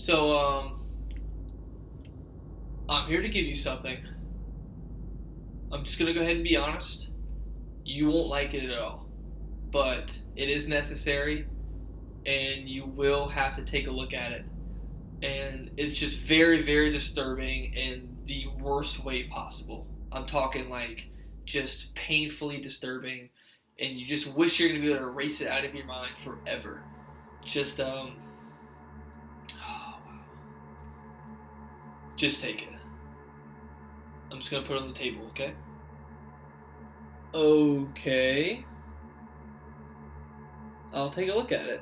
So, I'm here to give you something. I'm just gonna go ahead and be honest. You won't like it at all, but it is necessary, and you will have to take a look at it. And it's just very, very disturbing in the worst way possible. I'm talking like just painfully disturbing, and you just wish you're gonna be able to erase it out of your mind forever. Just oh, wow. Just take it. I'm just gonna put it on the table, okay? Okay. I'll take a look at it.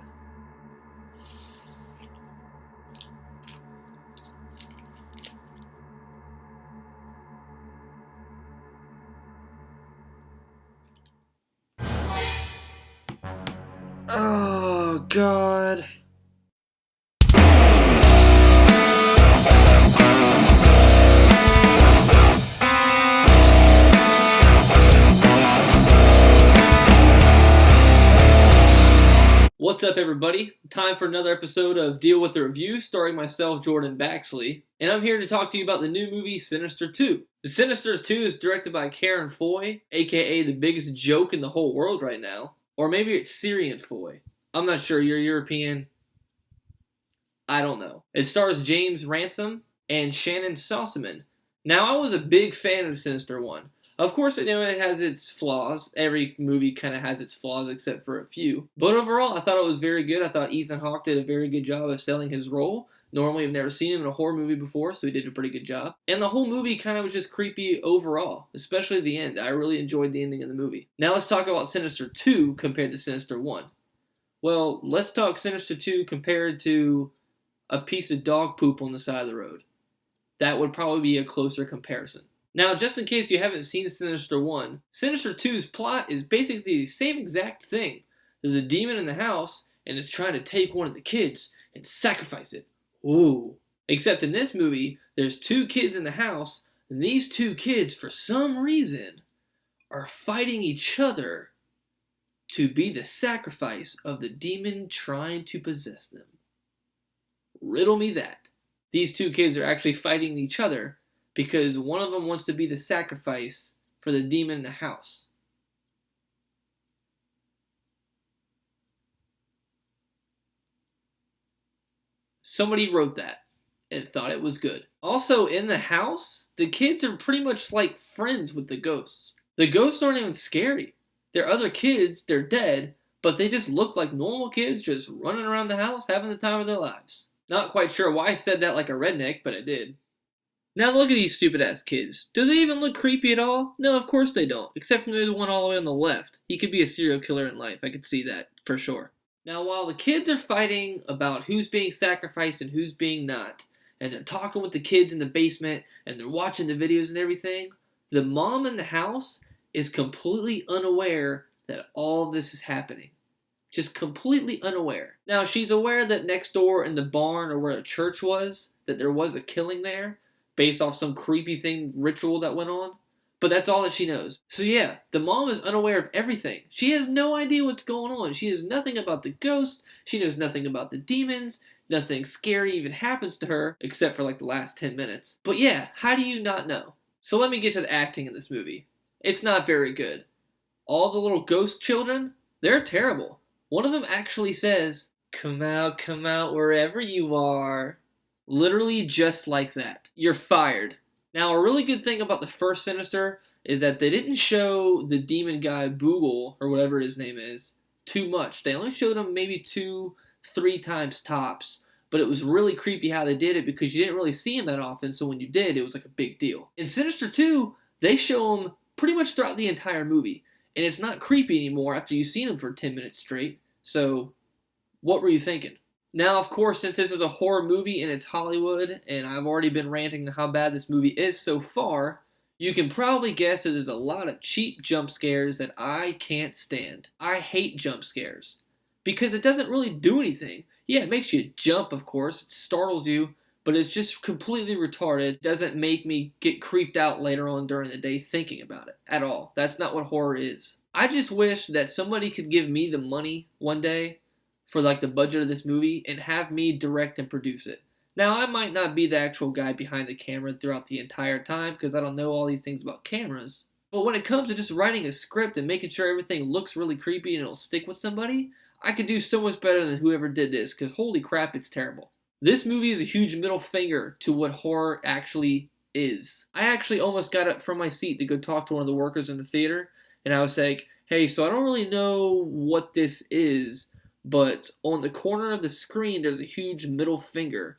Oh, God. What's up, everybody? Time for another episode of Deal with the Review, starring myself, Jordan Baxley. And I'm here to talk to you about the new movie, Sinister 2. The Sinister 2 is directed by Karen Foy, aka the biggest joke in the whole world right now. Or maybe it's Syrian Foy. I'm not sure. You're European. I don't know. It stars James Ransom and Shannon Sossamon. Now, I was a big fan of Sinister 1. Of course, I know it has its flaws. Every movie kind of has its flaws except for a few. But overall, I thought it was very good. I thought Ethan Hawke did a very good job of selling his role. Normally, I've never seen him in a horror movie before, so he did a pretty good job. And the whole movie kind of was just creepy overall, especially the end. I really enjoyed the ending of the movie. Now let's talk about Sinister 2 compared to Sinister 1. Well, let's talk Sinister 2 compared to a piece of dog poop on the side of the road. That would probably be a closer comparison. Now, just in case you haven't seen Sinister 1, Sinister 2's plot is basically the same exact thing. There's a demon in the house, and it's trying to take one of the kids and sacrifice it. Ooh. Except in this movie, there's two kids in the house, and these two kids, for some reason, are fighting each other to be the sacrifice of the demon trying to possess them. Riddle me that. These two kids are actually fighting each other because one of them wants to be the sacrifice for the demon in the house. Somebody wrote that and thought it was good. Also, in the house, the kids are pretty much like friends with the ghosts. The ghosts aren't even scary. They're other kids, they're dead, but they just look like normal kids just running around the house having the time of their lives. Not quite sure why I said that like a redneck, but I did. Now look at these stupid ass kids. Do they even look creepy at all? No, of course they don't. Except for the one all the way on the left. He could be a serial killer in life. I could see that for sure. Now while the kids are fighting about who's being sacrificed and who's being not, and they're talking with the kids in the basement, and they're watching the videos and everything, the mom in the house is completely unaware that all of this is happening. Just completely unaware. Now she's aware that next door in the barn or where the church was, that there was a killing there, based off some creepy ritual that went on. But that's all that she knows. So yeah, the mom is unaware of everything. She has no idea what's going on. She knows nothing about the ghost. She knows nothing about the demons. Nothing scary even happens to her, except for like the last 10 minutes. But yeah, how do you not know? So let me get to the acting in this movie. It's not very good. All the little ghost children, they're terrible. One of them actually says, come out wherever you are. Literally just like that. You're fired. Now, a really good thing about the first Sinister is that they didn't show the demon guy, Boogle, or whatever his name is, too much. They only showed him maybe 2-3 times tops. But it was really creepy how they did it because you didn't really see him that often, so when you did, it was like a big deal. In Sinister 2, they show him pretty much throughout the entire movie. And it's not creepy anymore after you've seen him for 10 minutes straight. So, what were you thinking? Now, of course, since this is a horror movie and it's Hollywood, and I've already been ranting how bad this movie is so far, you can probably guess that there's a lot of cheap jump scares that I can't stand. I hate jump scares because it doesn't really do anything. Yeah, it makes you jump, of course. It startles you, but it's just completely retarded. It doesn't make me get creeped out later on during the day thinking about it at all. That's not what horror is. I just wish that somebody could give me the money one day for like the budget of this movie and have me direct and produce it. Now, I might not be the actual guy behind the camera throughout the entire time because I don't know all these things about cameras. But when it comes to just writing a script and making sure everything looks really creepy and it'll stick with somebody, I could do so much better than whoever did this because holy crap, it's terrible. This movie is a huge middle finger to what horror actually is. I actually almost got up from my seat to go talk to one of the workers in the theater, and I was like, hey, so I don't really know what this is, but on the corner of the screen there's a huge middle finger.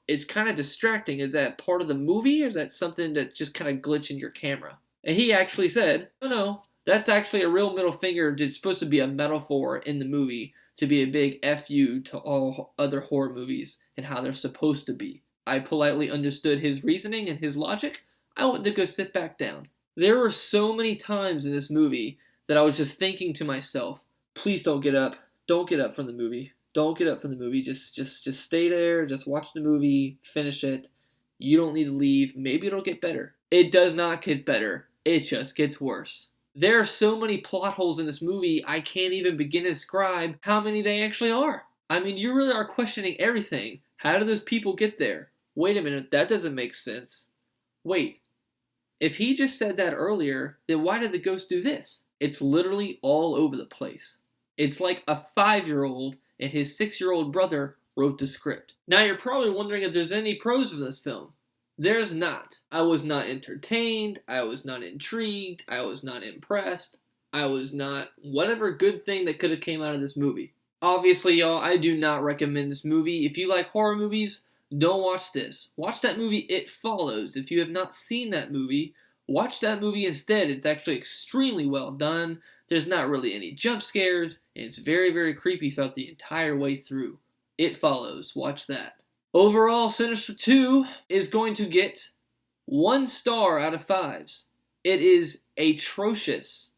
It's kind of distracting. Is that part of the movie, or is that something that just kind of glitch in your camera? And he actually said, no, that's actually a real middle finger. It's supposed to be a metaphor in the movie to be a big F you to all other horror movies and how they're supposed to be. I politely understood his reasoning and his logic. I went to go sit back down. There were so many times in this movie that I was just thinking to myself, please don't get up. Don't get up from the movie. Don't get up from the movie. Just stay there. Just watch the movie. Finish it. You don't need to leave. Maybe it'll get better. It does not get better. It just gets worse. There are so many plot holes in this movie, I can't even begin to describe how many they actually are. I mean, you really are questioning everything. How did those people get there? Wait a minute, that doesn't make sense. Wait, if he just said that earlier, then why did the ghost do this? It's literally all over the place. It's like a 5-year-old and his 6-year-old brother wrote the script. Now you're probably wondering if there's any pros of this film. There's not. I was not entertained. I was not intrigued. I was not impressed. I was not whatever good thing that could have came out of this movie. Obviously, y'all, I do not recommend this movie. If you like horror movies, don't watch this. Watch that movie It Follows. If you have not seen that movie, watch that movie instead. It's actually extremely well done. There's not really any jump scares, and it's very, very creepy throughout the entire way through. It Follows. Watch that. Overall, Sinister 2 is going to get 1 star out of 5s. It is atrocious.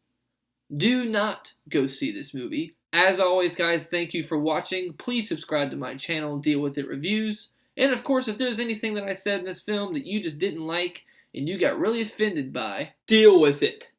Do not go see this movie. As always, guys, thank you for watching. Please subscribe to my channel, Deal With It Reviews. And of course, if there's anything that I said in this film that you just didn't like and you got really offended by, deal with it.